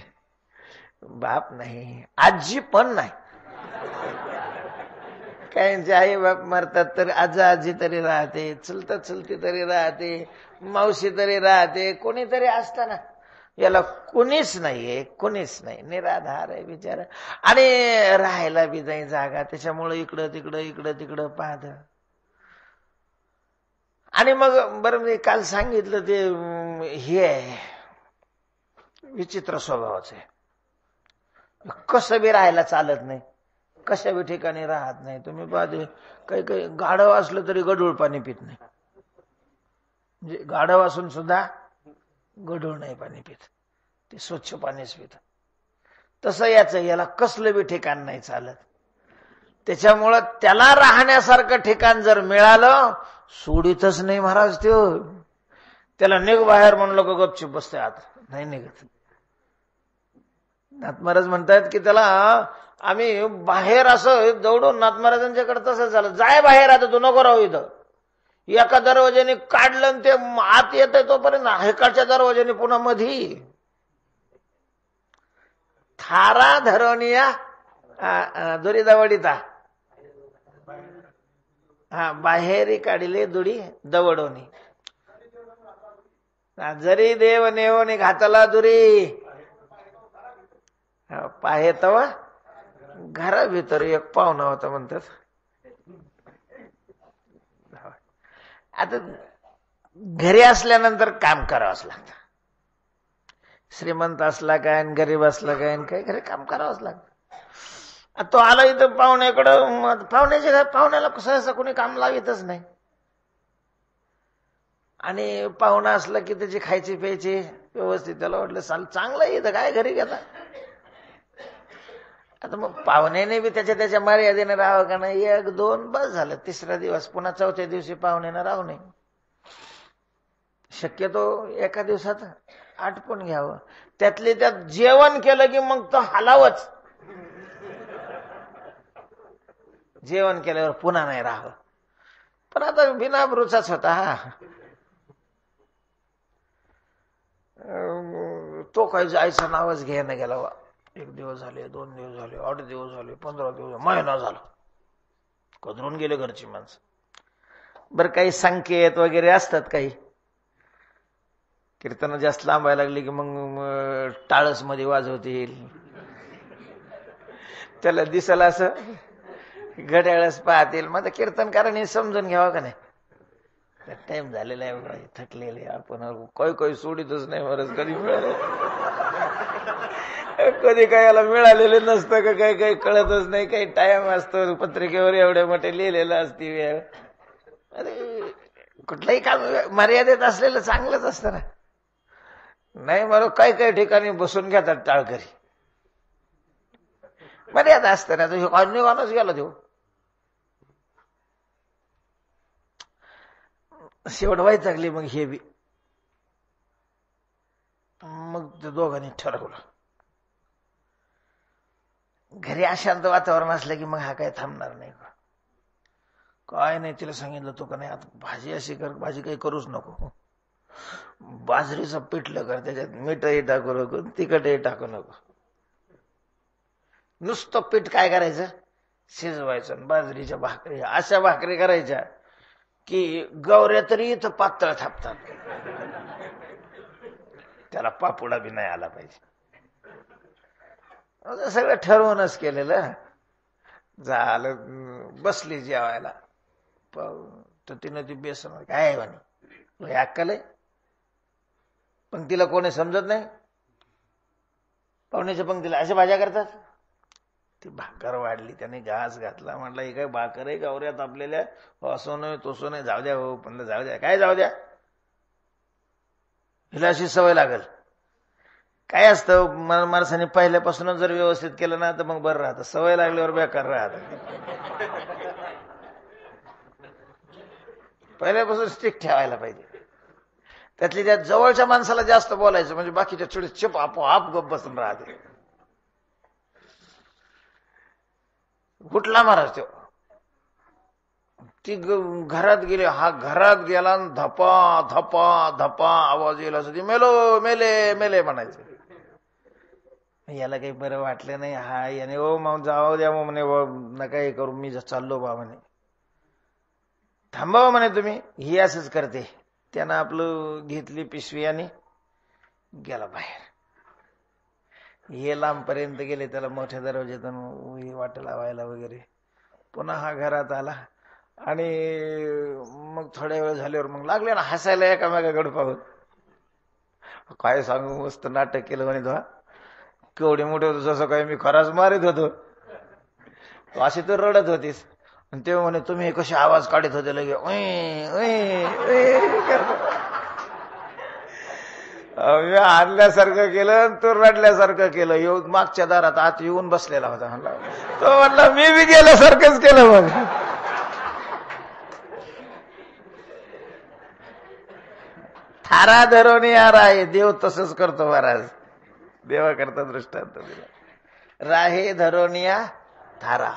बाप नाही, आजी पण नाही. काहींचे आई बाप मरतात तर आजा आजी तरी राहते, चुलता चुलती तरी राहते, मावशी तरी राहते, कोणीतरी असताना. याला कोणीच नाहीये, कोणीच नाही. निराधार आहे बिचारा. आणि राहायला बी नाही जागा, त्याच्यामुळे इकडं तिकडं इकडं तिकडं पाहत. आणि मग बरं, मी काल सांगितलं ते हे आहे, विचित्र स्वभावाचं आहे. कसं बी राहायला चालत नाही, कशा बी ठिकाणी राहत नाही. तुम्ही पाहते काही काही गाढव असलं तरी गढूळ पाणी पित नाही. म्हणजे गाढव असून सुद्धा गढूळ नाही पाणी पित, ते स्वच्छ पाणीच पित. तसं याला कसलं बी ठिकाण नाही चालत. त्याच्यामुळं त्याला राहण्यासारखं ठिकाण जर मिळालं, सोडीतच नाही महाराज त्यो. त्याला निघ बाहेर म्हणलं का गपचूप बसते, आत नाही निघत. नाथ महाराज म्हणतात की त्याला आम्ही बाहेर असं दौडून, नाथ महाराजांच्याकडे तसं झालं, जाय बाहेर, आता तू नको राहू इथं. एका दरवाजाने काढलं ते आत येत तोपर्यंत हेकडच्या दरवाजाने पुन्हा मधी. थारा धरोनिया दुरी दवडीता. हा, बाहेरी काढिले दुडी दवडोनी. जरी देव नेवनी घातला दुरी, पाहे तवा घरा भीतर एक पाहुणा होता म्हणतात. आता घरी असल्यानंतर काम करावंच लागतं. श्रीमंत असला काय आणि गरीब असला काय आणि काही घरी काम करावंच लागतं. तो आला इथं पाहुण्याकडं, पाहुण्याला सहसा कोणी काम लावितच नाही. आणि पाहुणा असला की त्याची खायची प्यायची व्यवस्थित, त्याला वाटलं चांगलं इथं काय घरी घेता. आता मग पाहुण्याने बी त्याच्या मर्यादेने राहावं का नाही. 1-2 बस झालं. तिसरा दिवस पुन्हा चौथ्या दिवशी पाहुण्यानं राहू नये. शक्यतो एका दिवसात आटपून घ्यावं. त्यातले त्यात जेवण केलं की मग तो हलावच. जेवण केल्यावर पुन्हा नाही राहावं. पण आता बिनाबरूचाच होता हा. तो काही जायचं नावच घ्यायला गेला. 1 दिवस झाले, 2 दिवस झाले, 8 दिवस झाले, 15 दिवस, महिना झाला. कदरून गेले घरची माणसं. बरं काही संकेत वगैरे असतात काही. कीर्तन जास्त लांबायला लागली की मग टाळस मध्ये वाजवतील. त्याला दिसलं असं घड्याळच पाहतील. मग कीर्तनकारांनी समजून घ्यावं का नाही. टाइम झालेला आहे, थकलेले आपण. काही सोडितच नाही बरंच. कधी मिळालं कधी काय याला मिळालेले नसतं का काही कळतच नाही. काही टाइम असतो पत्रिकेवर एवढे मोठे लिहिलेलं असते वेळ. अरे कुठलंही काम मर्यादेत असलेलं चांगलंच असतं ना. नाही मला काही ठिकाणी बसून घेतात टाळकरी. मर्यादा असतं ना. तो अन्यवानच गेला तो. शेवट व्हायचागली मग हे बी. मग ते दोघांनी ठरवलं. घरी अशांत वातावरण असलं की मग हा काय थांबणार नाही. काय नाही तिला सांगितलं तू का नाही आता भाजी अशी कर, भाजी काही करूच नको. बाजरीचं पिठलं कर, त्याच्यात मीठही टाकू नको, तिखटही टाकू नको. नुसतं पीठ काय करायचं शिजवायचं. बाजरीच्या भाकरी अशा भाकरी करायच्या की गौऱ्या तरी इथं पातळ थापतात. त्याला पापुडा बी नाही आला पाहिजे. सगळं ठरवूनच केलेलं. झालं बसली जेवायला. तर तिनं ती बेसन काय म्हणे अक्कल आहे. पंक्तीला कोणी समजत नाही. पाहुण्याच्या पंक्तीला अशा भाज्या करतात. ती भाकर वाढली, त्याने घास घातला. म्हटलं हे काय भाकर आहे गौऱ्यात आपल्याला. असं नाही तसं नाही. जाऊ द्या हो. पण जाऊ द्या. काय जाऊ द्या. हिला अशी सवय लागल. काय असतं माणसाने पहिल्यापासूनच जर व्यवस्थित केलं ना तर मग बरं राहतं. सवय लागल्यावर बेकार राहत. पहिल्यापासून स्टिक ठेवायला पाहिजे. त्यातली त्या जवळच्या माणसाला जास्त बोलायचं म्हणजे बाकीच्या छोटे चुप आपोआप गप बसून राहते. कुठला महाराज तो. ती घरात गेली. हा घरात गेला धपा धपा धपा आवाज येईल असं. ती मेलो मेले मेले म्हणायचं. याला काही बरं वाटलं नाही. हा याने ओ मग जाऊ द्या मग म्हणे नका हे करू मी चाललो बा म्हणे. थांबावं म्हणे तुम्ही. ही असंच करते. त्यानं आपलं घेतली पिशवी आणि गेला बाहेर. हे लांबपर्यंत गेले. त्याला मोठ्या दरवाज्यातून वाट लावायला वगैरे. पुन्हा हा घरात आला आणि मग थोड्या वेळ झाल्यावर मग लागले ना हसायला एकामेकाकडे पाहून. काय सांगू मस्त नाटक केलं म्हणे. तो केवढे मोठे होतो जसं काय मी खराच मारित होतो. अशी तर रडत होतीस. आणि तेव्हा म्हणे तुम्ही कसे आवाज काढत होते लगे मी आणल्यासारखं केलं तू रडल्यासारखं केलं. येऊन मागच्या दारात आत येऊन बसलेला होता. म्हणला तो म्हणला मी बी गेल्यासारखंच केलं. मग थारा धरून यार आहे. देव तसंच करतो महाराज. देवा करता दृष्टांत दिला. राहे धरोनिया थारा.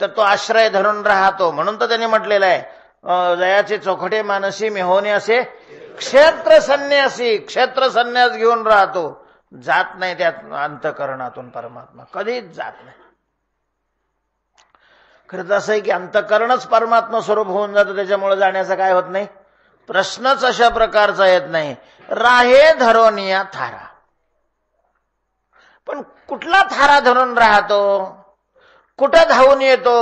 तर तो आश्रय धरून राहतो. म्हणून तर त्यांनी म्हटलेलं आहे जयाचे चोखटे मानसी मेहोने असे क्षेत्र संन्यासी. क्षेत्र संन्यास घेऊन राहतो. जात नाही त्यात अंतःकरणातून परमात्मा. कधीच जात नाही. खरंच असं आहे की अंतःकरणच परमात्मा स्वरूप होऊन जातं. त्याच्यामुळे जाण्याचा काय होत नाही प्रश्नच अशा प्रकारचा येत नाही. राहे धरोनिया थारा. पण कुठला थारा धरून राहतो कुठं धावून येतो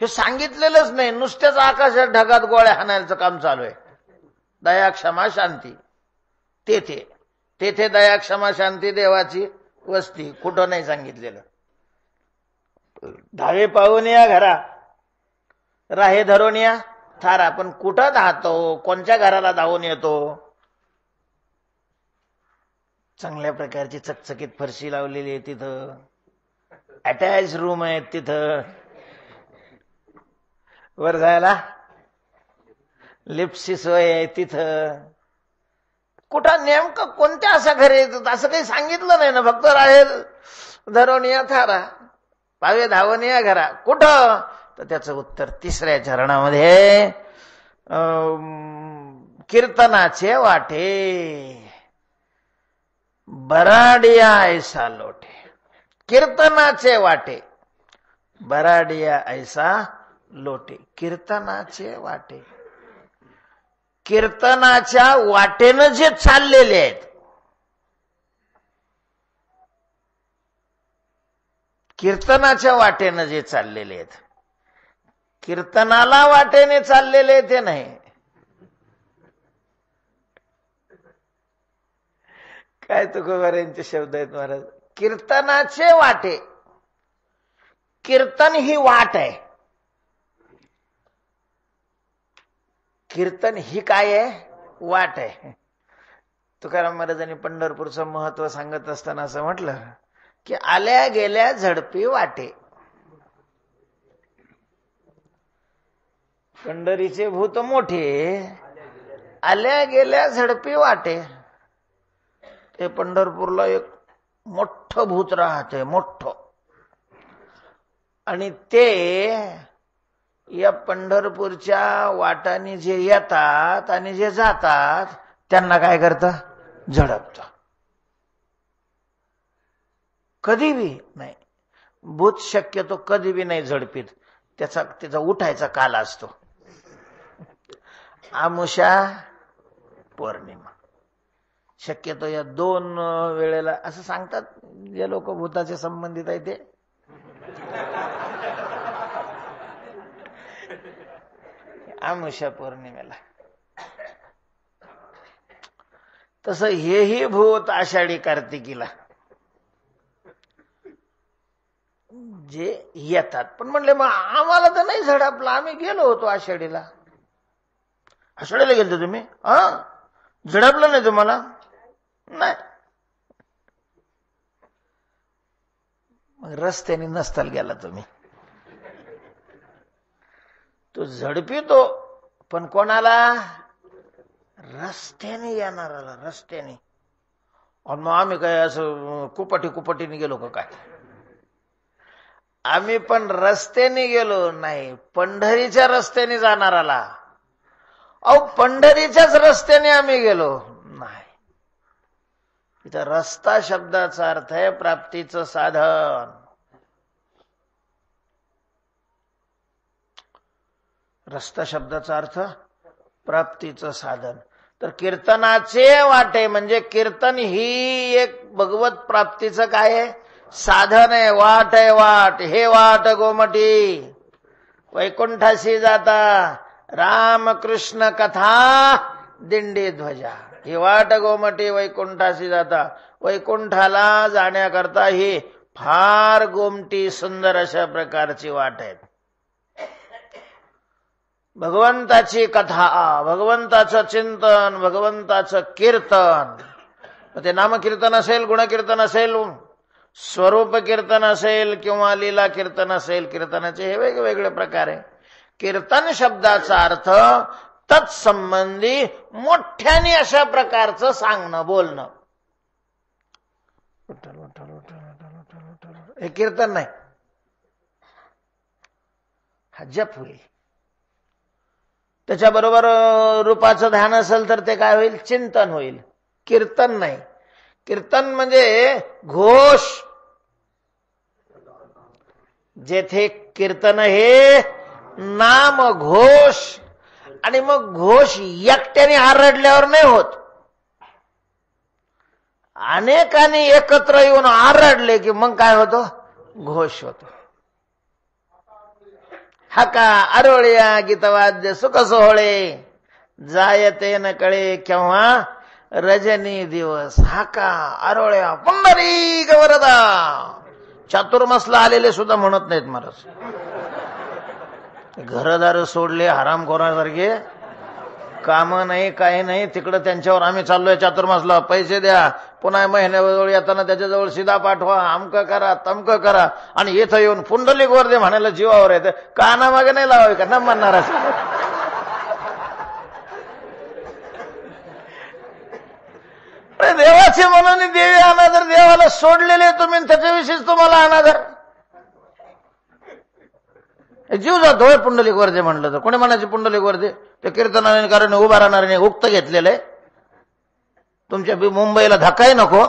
हे सांगितलेलंच नाही. नुसत्याच आकाशात ढगात गोळ्या हाणायचं काम चालू आहे. दया क्षमा शांती तेथे तेथे दया क्षमा शांती देवाची वस्ती. कुठं नाही सांगितलेलं. धावे पाहून या घरा, राहे धरून या थारा. पण कुठं धावतो, कोणत्या घराला धावून येतो? चांगल्या प्रकारची चकचकीत फरशी लावलेली आहे तिथं, अटॅच रूम आहेत तिथं, वर जायला लिफ्टची सोय आहे तिथं. कुठं नेमकं कोणत्या अशा घरी येतात असं काही सांगितलं नाही ना. फक्त राहे धरून या थारा, पावे धावून या घरा. कुठं? तर त्याचं उत्तर तिसऱ्या चरणामध्ये, कीर्तनाचे वाटे बराडिया ऐसा लोटे. कीर्तनाचे वाटे बराडिया ऐसा लोटे. कीर्तनाचे वाटे, कीर्तनाच्या वाटेनं जे चाललेले आहेत, कीर्तनाच्या वाटेनं जे चाललेले आहेत, कीर्तनाला वाटेने चाललेले ते नाही. काय तुकोबारांचे शब्द आहेत महाराज. कीर्तनाचे वाटे, कीर्तन ही वाट आहे. कीर्तन ही काय आहे? वाट आहे. तुकाराम महाराजांनी पंढरपूरचं महत्व सांगत असताना असं म्हटलं की आल्या गेल्या झडपी वाटे. पंढरीचे भूत मोठे, आल्या गेल्या झडपी वाटे. ते पंढरपूरला एक मोठं भूत राहते, मोठं. आणि ते या पंढरपूरच्या वाटाने जे येतात आणि जे जातात त्यांना काय करतं? झडपतं. कधी बी नाही, भूत शक्यतो कधी बी नाही झडपीत. त्याचा उठायचा काल असतो. आमुषा पौर्णिमा, शक्यतो या दोन वेळेला असं सांगतात जे लोक भूताचे संबंधित आहे ते. आमुषा पौर्णिमेला. तसं हेही भूत आषाढी कार्तिकीला जे येतात. पण म्हणले मग आम्हाला तर नाही झडपला, आम्ही गेलो होतो आषाढीला. आषाढीला गेलतो तुम्ही? झडपलं नाही तुम्हाला? नाही. मग रस्त्याने नसताल गेला तुम्ही. तो झडपितो पण कोणाला? रस्त्याने येणाराला, रस्त्याने. आणि मग आम्ही काय असं कुपाटीने गेलो का काय? आम्ही पण रस्त्याने गेलो नाही, पंढरीच्या रस्त्याने जाणाराला. अहो पंढरीच्याच रस्त्याने आम्ही गेलो नाही. इथं रस्ता शब्दाचा अर्थ आहे प्राप्तीचं साधन. रस्ता शब्दाचा अर्थ प्राप्तीचं साधन. तर कीर्तनाचे वाटे म्हणजे कीर्तन ही एक भगवत प्राप्तीचं काय आहे? साधन आहे, वाट आहे. वाट हे वाट गोमटी वैकुंठाशी जाता, रामकृष्ण कथा दिंडी ध्वजा. ही वाट गोमटी वैकुंठाशी जाता. वैकुंठाला जाण्याकरता ही फार गोमटी सुंदर अशा प्रकारची वाट आहे. भगवंताची कथा, भगवंताचं चिंतन, भगवंताचं कीर्तन. ते नामकीर्तन असेल, गुणकीर्तन असेल, स्वरूप कीर्तन असेल किंवा लीला कीर्तन असेल. कीर्तनाचे हे वेगवेगळे प्रकार आहे. कीर्तन शब्दाचा अर्थ तत्संबंधी मोठ्याने अशा प्रकारचं सांगणं, बोलणं. हे कीर्तन नाही, हा जप होईल. त्याच्याबरोबर रूपाचं ध्यान असेल तर ते काय होईल? चिंतन होईल. कीर्तन नाही. कीर्तन म्हणजे घोष. जेथे कीर्तन हे नाम घोष. आणि मग घोष एकट्याने आरडल्यावर नाही होत. अनेकांनी एकत्र येऊन आरडले की मग काय होतो? घोष होतो. हाका आरोळ्या गीतवाद्य सुख सोहळे, जायते न कळे केव्हा रजनी दिवस हाका आरोळ्या पुंडरीक वरदा. चातुर्मासला आलेले सुद्धा म्हणत नाहीत महाराज. घरदार सोडले हरामखोरासारखे, काम नाही काही नाही, तिकडं त्यांच्यावर आम्ही चाललोय चातुर्मासला, पैसे द्या, पुन्हा महिन्याजवळ येताना त्याच्याजवळ शिदा पाठवा, अमक करा तमक करा, आणि इथं येऊन पुंडलिक वरदे म्हणायला जीवावर येतं. कानामागे नाही लावाय का ना म्हणणार असं. देवाचे म्हणून देवी अनादर, देवाला सोडलेले तुम्ही, त्याच्याविषयीच तुम्हाला अनादर. जीव जातोय पुंडलिक वरदे म्हणलं तर. कोणी म्हणायचे पुंडलिक वरदे? ते कीर्तनाने कारण उभा राहणार नाही, उक्त घेतलेलं आहे. तुमच्या मुंबईला धक्काही नको.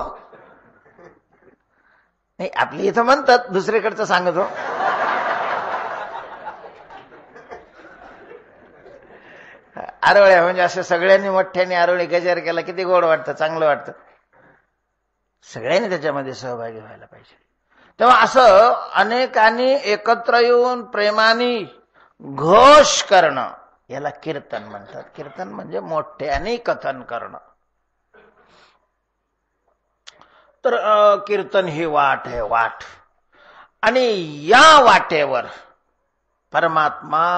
नाही, आपली इथं म्हणतात, दुसरीकडचं सांगतो. आरोळ्या म्हणजे असं सगळ्यांनी मोठ्याने आरोळी गजर केला, किती गोड वाटतं, चांगलं वाटतं. सगळ्यांनी त्याच्यामध्ये सहभागी व्हायला पाहिजे. तेव्हा असं अनेकांनी एकत्र येऊन प्रेमाने घोष करणं, याला कीर्तन म्हणतात. कीर्तन म्हणजे मोठ्याने कथन करणं. तर कीर्तन ही वाट आहे, वाट. आणि या वाटेवर परमात्मा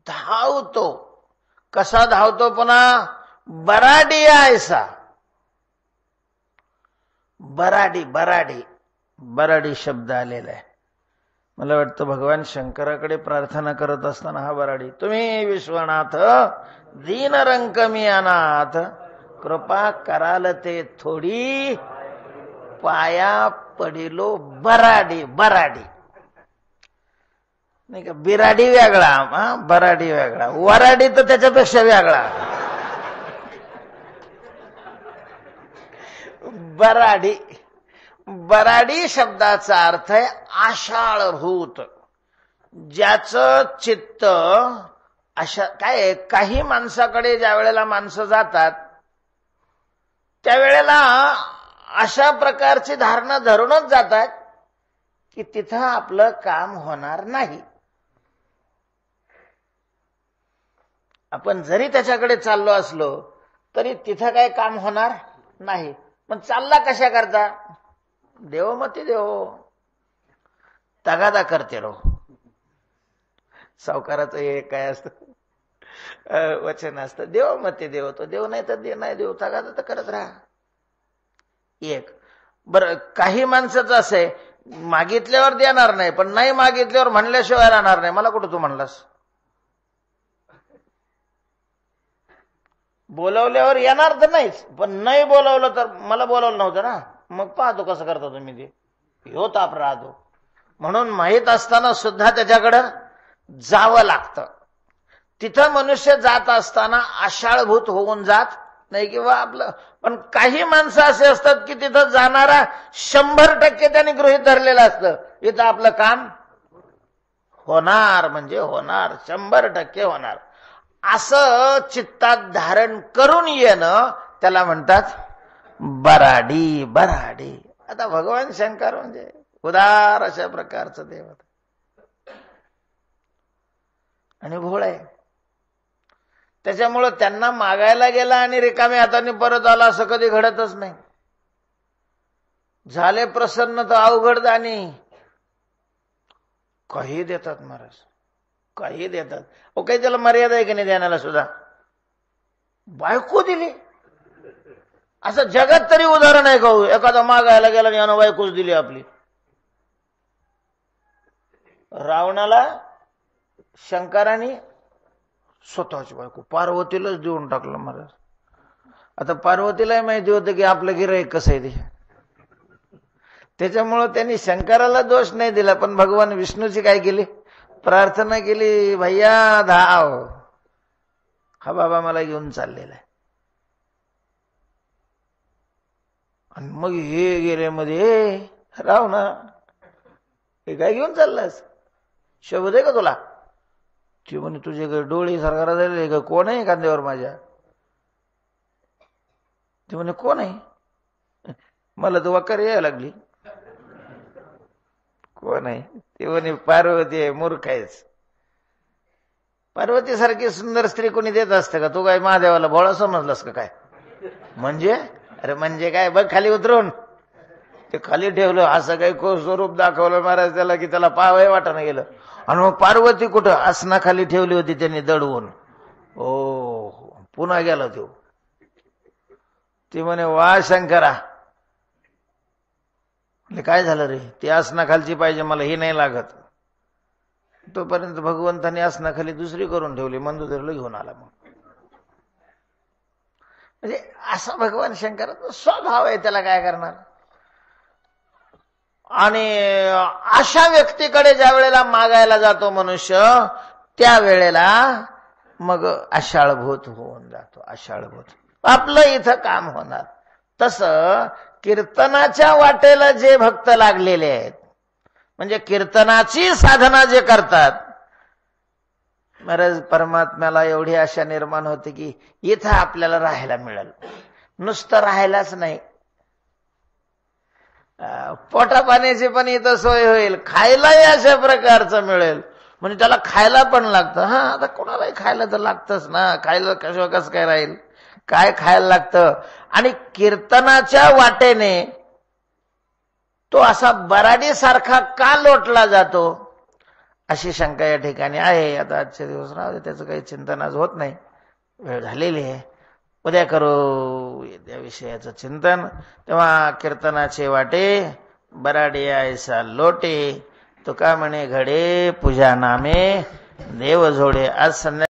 धावतो. कसा धावतो? पुन्हा बराडी ऐसा. बराडी बराडी बराडी शब्द आलेला आहे. मला वाटतं भगवान शंकराकडे प्रार्थना करत असताना हा बराडी. तुम्ही विश्वनाथ दीनरंक मी अनाथ, कृपा कराल ते थोडी, पाया पडिलो बराडी. बराडी नाही का, बिराडी वेगळा, बराडी वेगळा, वराडी तर त्याच्यापेक्षा वेगळा. बराडी. बराडी शब्दाचा अर्थ आहे आशाळभूत, ज्याचं चित्त अशा काय. काही माणसाकडे ज्या वेळेला माणसं जातात त्यावेळेला अशा प्रकारची धारणा धरूनच जातात की तिथं आपलं काम होणार नाही. आपण जरी त्याच्याकडे चाललो असलो तरी तिथं काही काम होणार नाही. पण चालला कशा करता? देवमती देव, तगादा करते रो. सावकाराचं हे काय असतं वचन असतं, देवमती देव. तो देव नाही तर नाही देव, तगादा तर करत राहा. एक बरं, काही माणसाचं असं आहे, मागितल्यावर देणार नाही, पण नाही मागितल्यावर म्हणल्याशिवाय राहणार नाही. मला कुठं तू म्हणलास? बोलवल्यावर येणार तर नाहीच, पण नाही बोलवलं तर मला बोलवलं नव्हतं ना, मग पाहतो कसं करता तुम्ही ते. ह्यो ताप राहतो. म्हणून माहीत असताना सुद्धा त्याच्याकडं जावं लागतं. तिथं मनुष्य जात असताना आशाळभूत होऊन जात नाही किंवा आपलं. पण काही माणसं असे असतात की तिथं जाणारा 100% त्यांनी गृहीत धरलेलं असतं, इथं आपलं काम होणार म्हणजे होणार, 100% होणार. असं चित्तात धारण करून येणं त्याला म्हणतात बराडी. बराडी. आता भगवान शंकर म्हणजे उदार अशा प्रकारचं देव आणि भोळ आहे. त्याच्यामुळं त्यांना मागायला गेला आणि रिकाम्या हाताने परत आला असं कधी घडतच नाही. झाले प्रसन्न तर अवघड दानी. काही देतात महाराज, काही देतात. काही त्याला मर्यादा आहे की नाही देण्याला सुद्धा. बायको दिली असं जगात तरी उदाहरण आहे का? एखादा मागायला गेला आणि यानं बायकोच दिली आपली. रावणाला शंकराने स्वतःची बायको पार्वतीलाच देऊन टाकलं महाराज. आता पार्वतीलाही माहिती होतं की आपलं गिऱ्हाईक कसं आहे ते, त्याच्यामुळं त्यांनी शंकराला दोष नाही दिला. पण भगवान विष्णूची काय केली? प्रार्थना केली, भैया धाव, हा बाबा मला घेऊन चाललेला आहे. आणि मग हे गेल्यामध्ये राव ना, हे काय घेऊन चाललास? शोभत आहे का तुला? ती म्हणे तुझे डोळे सरकारा झालेले का? कोण आहे कांद्यावर माझ्या? ती म्हणे कोण आहे? मला तर वाकार यायला लागली. कोण आहे? ते म्हणे पार्वती आहे. मूर्ख आहेस. पार्वती सारखी सुंदर स्त्री कोणी देत असतं का? तू काय महादेवाला भोळा समजलास का काय? म्हणजे अरे म्हणजे काय बघ खाली उतरून. ते खाली ठेवलं, असं काही स्वरूप दाखवलं महाराज त्याला की त्याला पाहावं वाटानं गेलं. आणि मग पार्वती कुठं आसनाखाली ठेवली होती त्यांनी दडवून. ओ पुन्हा गेला तो. ती म्हणे वा शंकरा. काय झालं रे? ती आसनाखालची पाहिजे मला, ही नाही लागत. तोपर्यंत भगवंतांनी आसनाखाली दुसरी करून ठेवली, मंदोदरीला घेऊन आला. मग म्हणजे असा भगवान शंकराचा स्वभाव आहे, त्याला काय करणार. आणि अशा व्यक्तीकडे ज्या वेळेला मागायला जातो मनुष्य, त्यावेळेला मग आशाळभूत होऊन जातो. आशाळभूत आपलं इथं काम होणार. तसं कीर्तनाच्या वाटेला जे भक्त लागलेले आहेत, म्हणजे कीर्तनाची साधना जे करतात, महाराज परमात्म्याला एवढी आशा निर्माण होते की इथं आपल्याला राहायला मिळेल. नुसतं राहायलाच नाही, पोटा पाण्याची पण इथं सोय होईल, खायलाही अशा प्रकारचं मिळेल. म्हणजे त्याला खायला पण लागतं. हा आता कोणालाही खायला तर लागतंच ना, खायला कसं काय राहील, काय खायला लागतं. आणि कीर्तनाच्या वाटेने तो असा बराडीसारखा का लोटला जातो, अशी शंका या ठिकाणी आहे. आता आजचे दिवस राहू, त्याचं काही चिंतन आज होत नाही, वेळ झालेली आहे. उद्या करू त्या विषयाचं चिंतन. तेव्हा कीर्तनाचे वाटे बराडी ऐसा लोटे, तो का म्हणे घडे पूजा नामे देव जोडे. आज संध्या